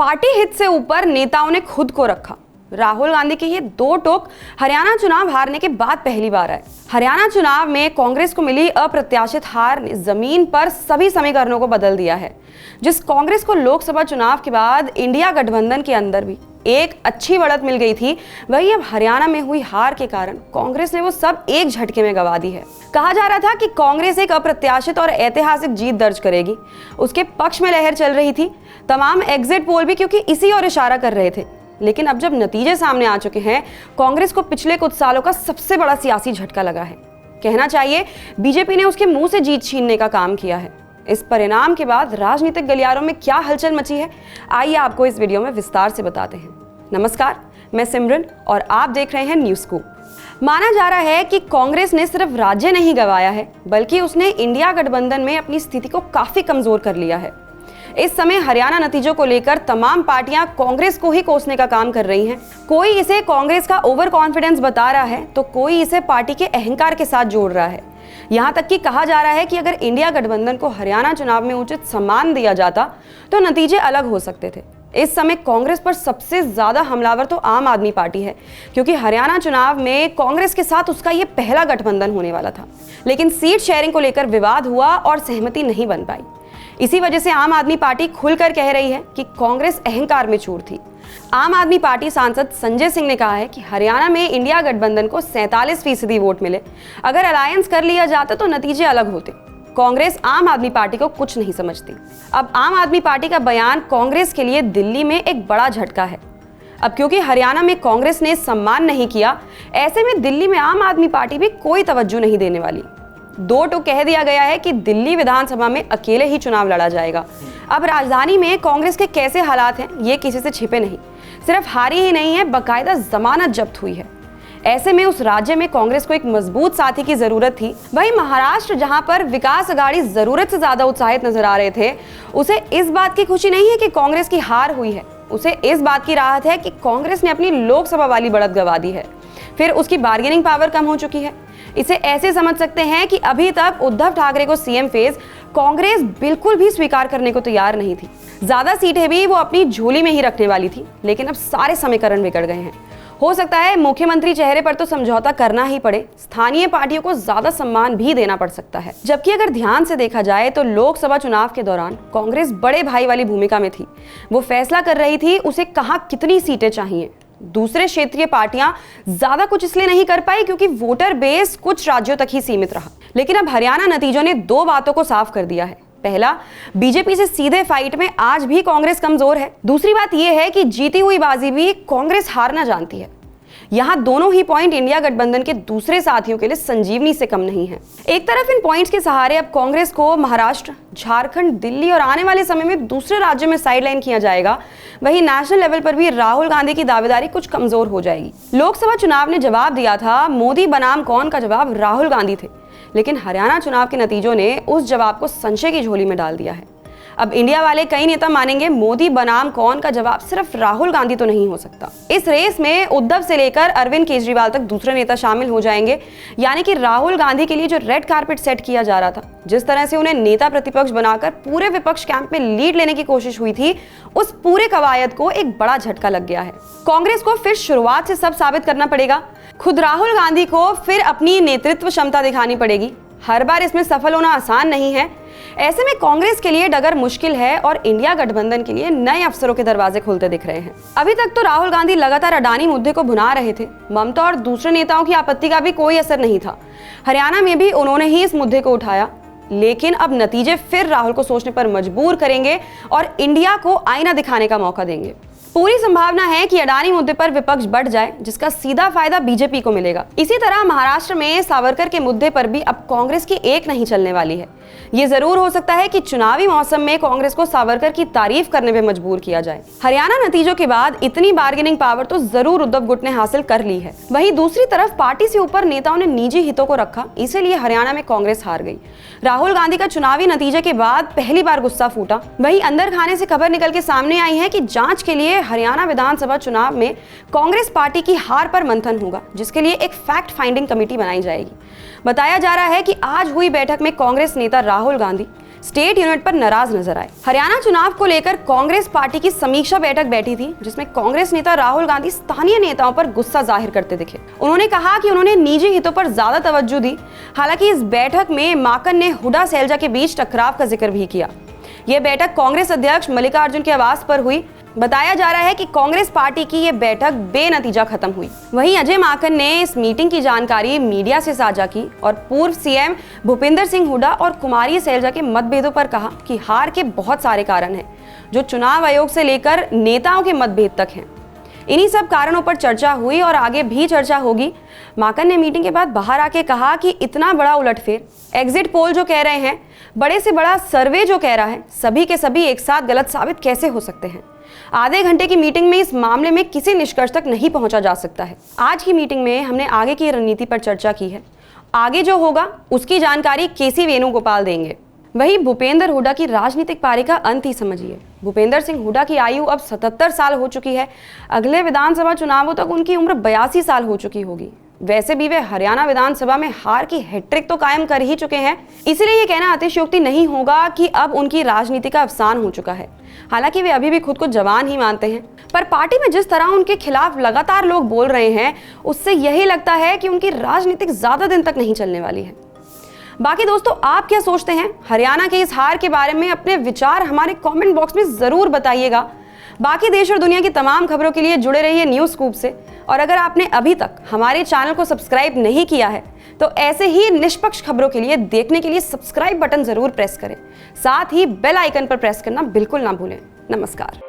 Party हित से ऊपर नेताओं ने खुद को रखा। राहुल गांधी के ये दो टोक हरियाणा चुनाव हारने के बाद पहली बार आए। हरियाणा चुनाव में कांग्रेस को मिली अप्रत्याशित हार ने जमीन पर सभी समीकरणों को बदल दिया है। जिस कांग्रेस को लोकसभा चुनाव के बाद इंडिया गठबंधन के अंदर भी एक अच्छी बढ़त मिल गई थी, वही अब हरियाणा में हुई हार के कारण कांग्रेस ने वो सब एक झटके में गंवा दी है। कहा जा रहा था कि कांग्रेस एक अप्रत्याशित और ऐतिहासिक जीत दर्ज करेगी। उसके पक्ष में लहर चल रही थी। तमाम एग्जिट पोल भी क्योंकि इसी ओर इशारा कर रहे थे। लेकिन अब जब नतीजे सामने आ चुके हैं, कांग्रेस को पिछले कुछ सालों का सबसे बड़ा सियासी झटका लगा है। कहना चाहिए बीजेपी ने उसके मुंह से जीत छीनने का काम किया है। इस परिणाम के बाद राजनीतिक गलियारों में क्या हलचल मची है, आइए आपको इस वीडियो में विस्तार से बताते हैं। नमस्कार, मैं सिमरन और आप देख रहे हैं न्यूज़ स्कूप। माना जा रहा है कि कांग्रेस ने सिर्फ राज्य नहीं गंवाया है, बल्कि उसने इंडिया गठबंधन में अपनी स्थिति को काफी कमजोर कर लिया है। इस समय हरियाणा नतीजों को लेकर तमाम पार्टियां कांग्रेस को ही कोसने का काम कर रही हैं। कोई इसे कांग्रेस का ओवर कॉन्फिडेंस बता रहा है, तो कोई इसे पार्टी के अहंकार के साथ जोड़ रहा है। यहां तक कि कहा जा रहा है कि अगर इंडिया गठबंधन को हरियाणा चुनाव में उचित सम्मान दिया जाता तो नतीजे अलग हो सकते थे। इस समय कांग्रेस पर सबसे ज्यादा हमलावर तो आम आदमी पार्टी है, क्योंकि हरियाणा चुनाव में कांग्रेस के साथ उसका ये पहला गठबंधन होने वाला था। लेकिन सीट शेयरिंग को लेकर विवाद हुआ और सहमति नहीं बन पाई। इसी वजह से आम आदमी पार्टी खुलकर कह रही है कि कांग्रेस अहंकार में चूर थी। आम आदमी पार्टी सांसद संजय सिंह ने कहा है कि हरियाणा में इंडिया गठबंधन को 47% वोट मिले। अगर अलायंस कर लिया जाता तो नतीजे अलग होते। कांग्रेस आम आदमी पार्टी को कुछ नहीं समझती। अब आम आदमी पार्टी का बयान कांग्रेस के लिए दिल्ली में एक बड़ा झटका है। अब क्योंकि हरियाणा में कांग्रेस ने सम्मान नहीं किया, ऐसे में दिल्ली में आम आदमी पार्टी भी कोई तवज्जो नहीं देने वाली। दो टोक कह दिया गया है कि दिल्ली विधानसभा में अकेले ही चुनाव लड़ा जाएगा। अब राजधानी में कांग्रेस के कैसे हालात हैं, ये किसी से छिपे नहीं। सिर्फ हारी ही नहीं है, बकायदा जमानत जब्त हुई है। ऐसे में उस राज्य में कांग्रेस को एक मजबूत साथी की जरूरत थी। वहीं महाराष्ट्र, जहां पर विकास अघाड़ी जरूरत से ज्यादा उत्साहित नजर आ रहे थे, उसे इस बात की खुशी नहीं है कि कांग्रेस की हार हुई है। उसे इस बात की राहत है कि कांग्रेस ने अपनी लोकसभा वाली बढ़त गंवा दी है। फिर उसकी बार्गेनिंग पावर कम हो चुकी है। इसे ऐसे समझ सकते हैं कि अभी तक उद्धव ठाकरे को सीएम फेज कांग्रेस बिल्कुल भी स्वीकार करने को तैयार नहीं थी। ज्यादा सीटें भी वो अपनी झोली में ही रखने वाली थी, लेकिन अब सारे समीकरण बिगड़ गए हैं। हो सकता है मुख्यमंत्री चेहरे पर तो समझौता करना ही पड़े, स्थानीय पार्टियों को ज्यादा सम्मान भी देना पड़ सकता है। जबकि अगर ध्यान से देखा जाए तो लोकसभा चुनाव के दौरान कांग्रेस बड़े भाई वाली भूमिका में थी। वो फैसला कर रही थी उसे कहां कितनी सीटें चाहिए। दूसरे क्षेत्रीय पार्टियां ज्यादा कुछ इसलिए नहीं कर पाई क्योंकि वोटर बेस कुछ राज्यों तक ही सीमित रहा। लेकिन अब हरियाणा नतीजों ने दो बातों को साफ कर दिया है। पहला, बीजेपी से सीधे फाइट में आज भी कांग्रेस कमजोर है। दूसरी बात यह है कि जीती हुई बाजी भी कांग्रेस हारना जानती है। यहाँ दोनों ही पॉइंट इंडिया गठबंधन के दूसरे साथियों के लिए संजीवनी से कम नहीं है। एक तरफ इन पॉइंट्स के सहारे अब कांग्रेस को महाराष्ट्र, झारखंड, दिल्ली और आने वाले समय में दूसरे राज्यों में साइडलाइन किया जाएगा। वहीं नेशनल लेवल पर भी राहुल गांधी की दावेदारी कुछ कमजोर हो जाएगी। लोकसभा चुनाव ने जवाब दिया था, मोदी बनाम कौन का जवाब राहुल गांधी थे। लेकिन हरियाणा चुनाव के नतीजों ने उस जवाब को संशय की झोली में डाल दिया है। अब इंडिया वाले कई नेता मानेंगे मोदी बनाम कौन का जवाब सिर्फ राहुल गांधी तो नहीं हो सकता। इस रेस में उद्धव से लेकर अरविंद केजरीवाल तक दूसरे नेता शामिल हो जाएंगे। यानी कि राहुल गांधी के लिए जो रेड कार्पेट सेट किया जा रहा था, जिस तरह से उन्हें नेता प्रतिपक्ष बनाकर पूरे विपक्ष कैंप में लीड लेने की कोशिश हुई थी, उस पूरे कवायद को एक बड़ा झटका लग गया है। कांग्रेस को फिर शुरुआत से सब साबित करना पड़ेगा। खुद राहुल गांधी को फिर अपनी नेतृत्व क्षमता दिखानी पड़ेगी। हर बार इसमें सफल होना आसान नहीं है। ऐसे में कांग्रेस के लिए डगर मुश्किल है और इंडिया गठबंधन के लिए नए अवसरों के दरवाजे खुलते दिख रहे हैं। अभी तक तो राहुल गांधी लगातार अडानी मुद्दे को भुना रहे थे। ममता और दूसरे नेताओं की आपत्ति का भी कोई असर नहीं था। हरियाणा में भी उन्होंने ही इस मुद्दे को उठाया। लेकिन अब नतीजे फिर राहुल को सोचने पर मजबूर करेंगे और इंडिया को आईना दिखाने का मौका देंगे। पूरी संभावना है कि अडानी मुद्दे पर विपक्ष बढ़ जाए, जिसका सीधा फायदा बीजेपी को मिलेगा। इसी तरह महाराष्ट्र में सावरकर के मुद्दे पर भी अब कांग्रेस की एक नहीं चलने वाली है। ये जरूर हो सकता है कि चुनावी मौसम में कांग्रेस को सावरकर की तारीफ करने पे मजबूर किया जाए। हरियाणा नतीजों के बाद इतनी बार्गेनिंग पावर तो जरूर उद्धव गुट ने हासिल कर ली है। वहीं दूसरी तरफ पार्टी से ऊपर नेताओं ने निजी हितों को रखा, इसीलिए हरियाणा में कांग्रेस हार गई। राहुल गांधी का चुनावी नतीजे के बाद पहली बार गुस्सा फूटा। वहीं अंदर खाने से खबर निकल के सामने आई है कि जांच के लिए हरियाणा विधानसभा चुनाव में कांग्रेस पार्टी की हार पर मंथन होगा, जिसके लिए एक फैक्ट फाइंडिंग कमेटी बनाई जाएगी। बताया जा रहा है कि आज हुई बैठक में कांग्रेस नेता राहुल गांधी, स्टेट यूनिट पर नाराज नजर आए। हरियाणा चुनाव को लेकर कांग्रेस पार्टी की समीक्षा बैठक बैठी थी, जिसमें कांग्रेस नेता राहुल गांधी स्थानीय नेताओं पर गुस्सा जाहिर करते दिखे। उन्होंने कहा कि उन्होंने निजी हितों पर ज्यादा तवज्जो दी। हालांकि इस बैठक में माकन ने हुड्डा सैलजा के बीच टकराव का जिक्र भी किया। यह बैठक कांग्रेस अध्यक्ष मल्लिकार्जुन के आवास पर हुई। बताया जा रहा है कि कांग्रेस पार्टी की यह बैठक बेनतीजा खत्म हुई। वहीं अजय माकन ने इस मीटिंग की जानकारी मीडिया से साझा की और पूर्व सीएम भूपेंद्र सिंह हुड्डा और कुमारी सैलजा के मतभेदों पर कहा कि हार के बहुत सारे कारण हैं, जो चुनाव आयोग से लेकर नेताओं के मतभेद तक हैं। इन्हीं सब कारणों पर चर्चा हुई और आगे भी चर्चा होगी। माकन ने मीटिंग के बाद बाहर आके कहा कि इतना बड़ा उलटफेर, एग्जिट पोल जो कह रहे हैं, बड़े से बड़ा सर्वे जो कह रहा है, सभी के सभी एक साथ गलत साबित कैसे हो सकते हैं। आधे घंटे की मीटिंग में इस मामले में किसी निष्कर्ष तक नहीं पहुंचा जा सकता है। आज की मीटिंग में हमने आगे की रणनीति पर चर्चा की है। आगे जो होगा उसकी जानकारी केसी वेणुगोपाल देंगे। वहीं भूपेंद्र हुड्डा की राजनीतिक पारी का अंत ही समझिए। भूपेंद्र सिंह हुड्डा की आयु अब 77 साल हो चुकी है। अगले विधानसभा चुनावों तक उनकी उम्र 82 साल हो चुकी होगी। वैसे भी वे हरियाणा विधानसभा में हार की हैट्रिक तो कायम कर ही चुके हैं, इसलिए ये कहना अतिशयोक्ति नहीं होगा कि अब उनकी राजनीति का अवसान हो चुका है। हालांकि वे अभी भी खुद को जवान ही मानते हैं, पर पार्टी में जिस तरह उनके खिलाफ लगातार लोग बोल रहे हैं, उससे यही लगता है कि उनकी राजनीतिक ज्यादा दिन तक नहीं चलने वाली है। बाकी दोस्तों, आप क्या सोचते हैं हरियाणा के इस हार के बारे में? अपने विचार हमारे कमेंट बॉक्स में जरूर बताइएगा। बाकी देश और दुनिया की तमाम खबरों के लिए जुड़े रहिए न्यूज़ स्कूप से। और अगर आपने अभी तक हमारे चैनल को सब्सक्राइब नहीं किया है तो ऐसे ही निष्पक्ष खबरों के लिए देखने के लिए सब्सक्राइब बटन जरूर प्रेस करें। साथ ही बेल आइकन पर प्रेस करना बिल्कुल ना भूलें। नमस्कार।